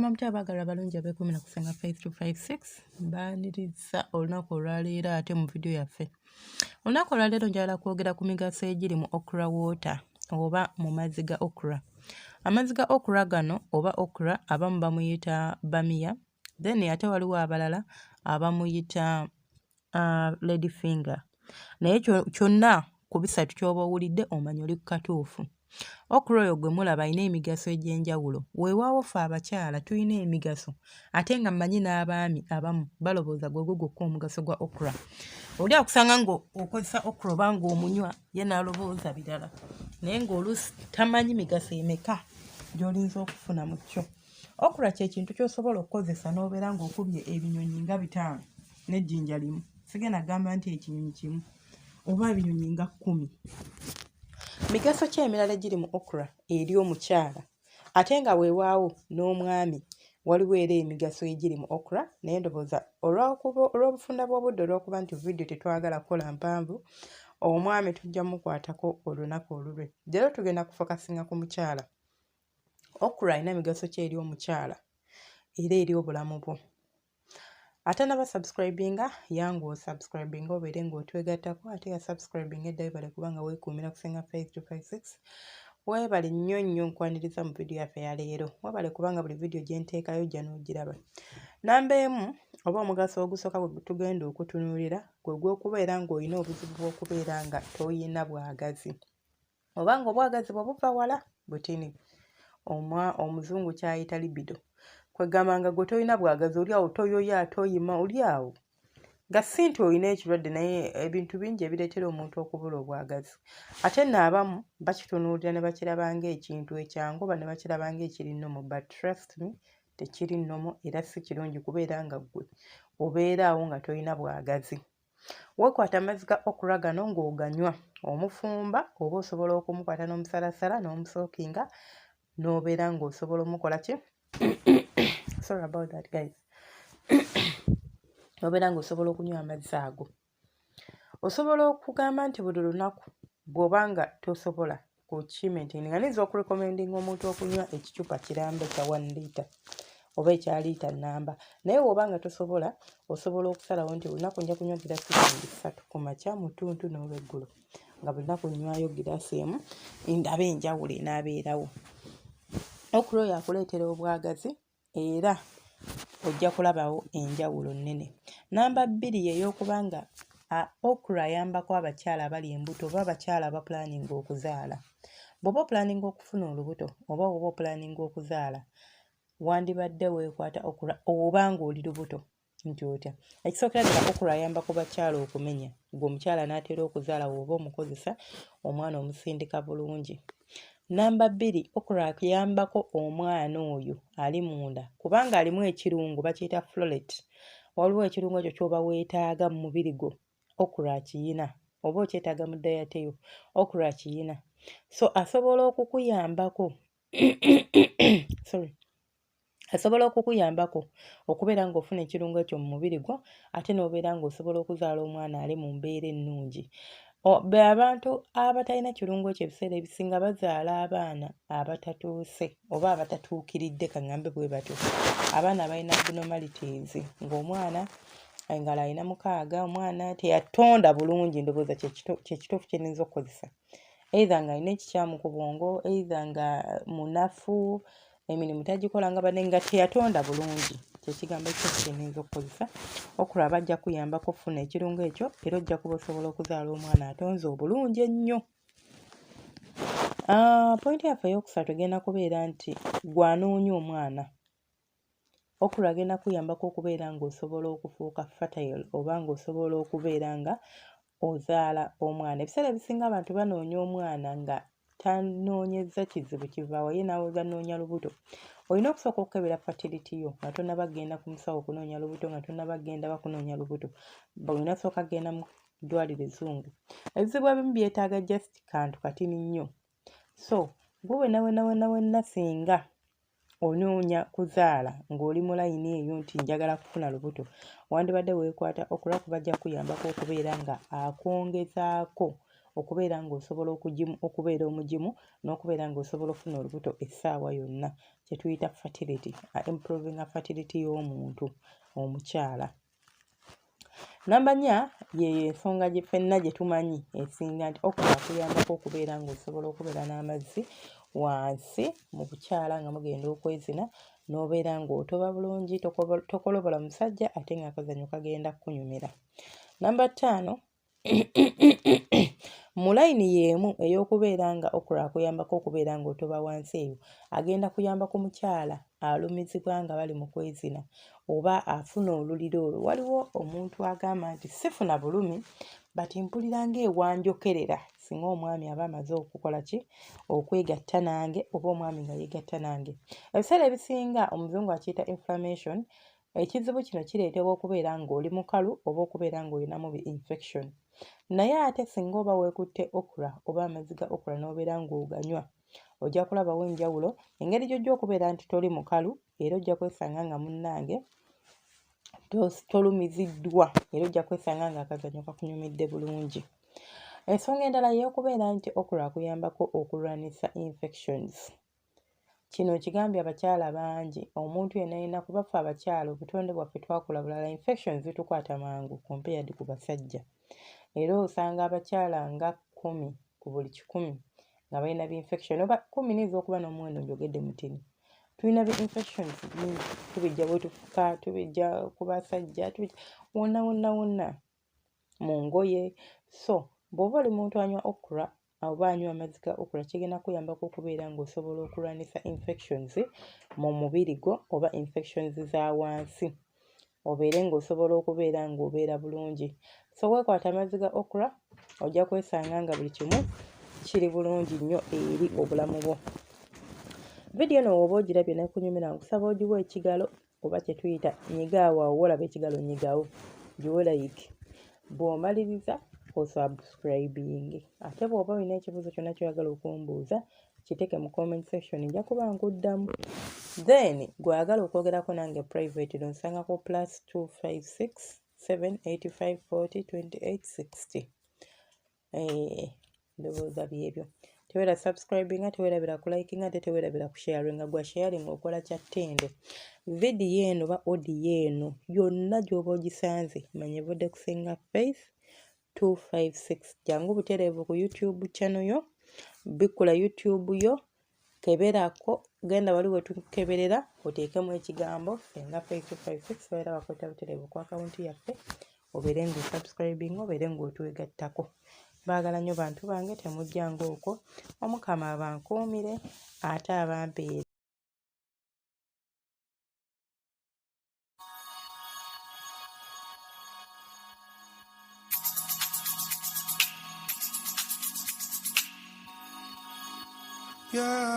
Mukama mti abaagala balungi abeekumira ku Senga 5256 mbaaniriza olunaku olwaleero ate mu vidiyo yaffe. Olunaku olwaleero njagala kwogera ku migaso egiri mu okra water oba mu mazzi ga okra. Amazzi ga okra gano oba okra abamu bamuyita bamiya, then ate waliwo abalala abamuyita lady finger. Naye kyonna ku bisatu ky'oba owulidde omanya oli ku katuufu. Okra oyo gwe mulaba alina emigaso egy'enjawulo. Weewaawo ffe abakyala tulina emigaso ate nga mmanyi n'abaami abamu balowooza gwe gwokka omugaso gwa okra. Oli akusanga ng'okozesa okra oba ng'omunywa ye n'alowooza birala. Naye ng'oluusi tamanyi migaso emeka gy'olinza okufuna mu kyo. Okra kye kintu ky'osobola okukozesa n'obeera ng'okubye ebinyonyi nga 5 n'ejjinja limu. Sigenda gamba nti ekinyonyi kimu oba ebinyonyi nga 10. Migaso ki emirala egiri mu okra eri omukyala ate nga weewaawo n'omwami waliwo era emigaso egiri mu okra, naye ndowooza olw'obufunda bw'obudde olw'okuba nti vidiyo tetwagala kukola mpanvu, omwami tujja mukwatako olunaku olulwe. Leero tugenda kufokasinga ku mukyala. Okra alina migaso ki eri omukyala era eri obulamu bwo. Ate n'abasubscribinga yangu osubscribinga obeere ng'otwegattako ate yasubscribinga eddayo bale kubanga weekuumira ku Senga 5256. Weebale nnyo nkwaniriza mu vidiyo yaffe ya leero. Weebale kubanga buli vidiyo gye nteekayo ojja n'ogiraba. Namba emu oba omugaso ogusooka gwe tugenda okutunuulira gwe gw'okubeera ng'olina obuzibu bw'okubeera nga toyina bwagazi. Oba ng'obwagazi bwe buva wala butini. Omuzungu kyayita libido. Kwegamba nga gwe toyina bwagazi oli awo toyoya toyima oli awo. Nga si nti olina ekirwadde naye ebintu bingi ebireetera omuntu okubula obwagazi. Ate n'abamu bakitunuulira ne bakiraba ng'ekintu ekyangu oba ne bakiraba ng'ekiri nnomo, but trust me tekiri nnomo era si kirungi kubeera nga ggwe obeera awo nga toyina bwagazi. Weekwata amazzi ga okra gano ng'oganywa, omufumba oba osobola okumukwata n'omusalasala n'omusookinga n'obeera ng'osobola omukola ki? Sorry about that guys. Obeera ng'osobola okunywa amazzi ago. Osobola okugamba nti buli lunaku bw'oba nga tosobola ku kimentaininga, niyinza okurekomendinga omuntu okunywa ekicupa kiramba ekya 1 litre oba ekya liita nnamba. Naye bw'oba nga tosobola osobola okusalawo nti olunaku nja kunywa giraasi 3 ku makya, mu ttuntu n'olweggulo, nga buli lunaku nnywayo giraasi emu ndaba enjawulo enaabeerawo. Okra oyo akuleetera obwagazi era ojja kulabawo enjawulo nnene. Namba 2 y'eyokuba nga okra ayambako abakyala abali embuto oba abakyala abapulaninga okuzaala. Bw'oba opulaninga okufuna olubuto oba bw'oba opulaninga okuzaala, wandibadde weekwata okra oba ng'oli lubuto nti otya. Ekisookera ddala okra ayambako bakyala okumenya, gwe omukyala n'atera okuzaala bw'oba omukozesa omwana omusindika bulungi. Namba 2, okra akuyambako omwana oyo ali munda kubanga alimu ekirungo bakiyita folate. Waliwo ekirungo ekyo ky'oba weetaaga mu mubiri gwo, okra akiyina, oba okyetaaga mu dayate yo, okra akiyina. So asobola okukuyambako asobola okukuyambako okubeera ng'ofuna ekirungo ekyo mu mubiri gwo ate n'obeera ng'osobola okuzaala omwana ali mu mbeera ennungi. Abantu abatalina kirungo ekyo ebiseera ebisinga bazaala abaana abatatuuse oba abatatuukiridde kaŋŋambe bwe batyo. Abaana balina abnormalities ng'omwana engalo alina 6, omwana teyatonda bulungi, ndowooza kyekituufu kye nninza okukozesa. Either nga alina ekikyamu ku bwongo, either nga munafu, emirimu tagikola nga banne nga teyatonda bulungi. Kyekigambo ekituufu kye nninza okukozesa. Okra bajja kuyambako okufuna ekirungo ekyo era ojja kuba osobola okuzaala omwana atonze obulungi ennyo. Pointi yaffe ey'okusatu egenda kubeera nti gwanoonya omwana. Okra agenda kuyambako okubeera ng'osobola okufuuka fertile oba ng'osobola okubeera nga ozaala omwana. Ebiseera ebisinga abantu banoonya omwana nga tanoonyezza kizibu kivaawa, ye n'awooza nnoonya lubuto. Olina okusooka okukebera fertility yo nga tonnaba genda ku musawo okunoonya lubuto, nga tonnaba genda bakunoonya lubuto. Olina sooka genda mu ddwaliro ezzungu. Ebizibu ebimu byetaaga just kantu katini nnyo. So gwe wenna singa onoonya kuzaala ng'oli mu layini eyo nti njagala kufuna lubuto, wandibadde weekwata okra kuba ajja kuyambako okubeera nga akwongezaako okubeera ng'osobola okubeera omugimu n'okubeera ng'osobola okufuna olubuto essaawa yonna, kye tuyita fertility, improving fertility y'omuntu omukyala. Namba 4 y'ensonga gye ffenna gye tumanyi esinga nti okra akuyambako okubeera ng'osobola okubeera n'amazzi wansi mu bukyala nga mugenda okwezina n'obeera ng'otoba bulungi, tokolobola musajja ate ng'akazannyo kagenda kunyumira. Namba 5 mu layini y'emu ey'okubeera nga okra akuyambako okubeera ng'otoba wansi eyo, agenda kuyamba ku mukyala alumizibwa nga bali mu kwezina oba afuna oluliro olwo. Waliwo omuntu agamba nti sifuna bulumi but mpulira ng'ewanjokerera singa omwami aba amaze okukola ki, okwegatta nange oba omwami nga yeegatta nange. Ebiseera ebisinga omuzungu akiyita inflammation. Ekizibu kino kireetebwa okubeera ng'oli mukalu oba okubeera ng'olinamu infection. Naye ate singa oba weekutte okra oba amazzi ga okra n'obeera ng'oganywa, ojja kulabawo enjawulo. Engeri gy'ojja okubeera nti toli mukalu era ojja kwesanga nga munnange tolumiziddwa era ojja kwesanga ng'akazannyo kakunyumidde bulungi. Ensonga endala y'okubeera nti okra akuyambako okulwanisa infections. Kino kigambye abakyala bangi, omuntu yenna kuba ffe abakyala obutonde bwaffe twakula bulala, infections zitukwata mangu compared ku basajja. Era osanga abakyala nga 10 ku buli 100 nga balina bi-infection, oba 10 nizo okuba n'omuwendo njogedde mutini. Tulina bi-infections bingi, tubijja bwe tufuka, tubijja ku basajja, wonna mu ngoye. So bw'oba oli muntu anywa okra oba anywa amazzi ga okra, kigenda kuyambako okubeera ng'osobola okulwanisa infections mu mubiri gwo oba infections za wansi, obeere ng'osobola okubeera ng'obeera bulungi. So weekwata amazzi ga okra ojja kwesanga nga buli kimu kiri bulungi nnyo eri obulamu bwo. Vidiyo eno bw'oba ogirabye n'ekunyumira, nkusaba ogiwa ekigalo oba kye tuyita nyigaawo. Awo olaba ekigalo nyigawo, giwe like. Bw'omaliriza osubscribing. Ate bw'oba olina ekibuuzo kyonna ky'oyagala okumbuuza, kiteeke mu comment section, nja kuba nkuddamu. Then gw'ayagala okwogerako nange private onsangako +256 785 40 28 60. Ndowooza byebyo. Tewera subscribinga, tewerabira kulikinga, ate tewerabira kusharinga. Gwa sharing okola kya ttendo. Vidiyo eno ba audio eno yonna gy'oba ogisanze manya evudde ku Senga Faith 256. Jangu butereevu ku YouTube channel yo, bikkula YouTube yo, keberako, genda wali we tukeberera oteekemu ekigambo Senga Faith 256, baera bakweta butereevu ku akawunti yaffe, obeere ng'osubscribing, obeere ng'otwegattako. Baagala nnyo bantu bange, temujjanga okwo. Omukama abankuumire ate abampeere. Yeah.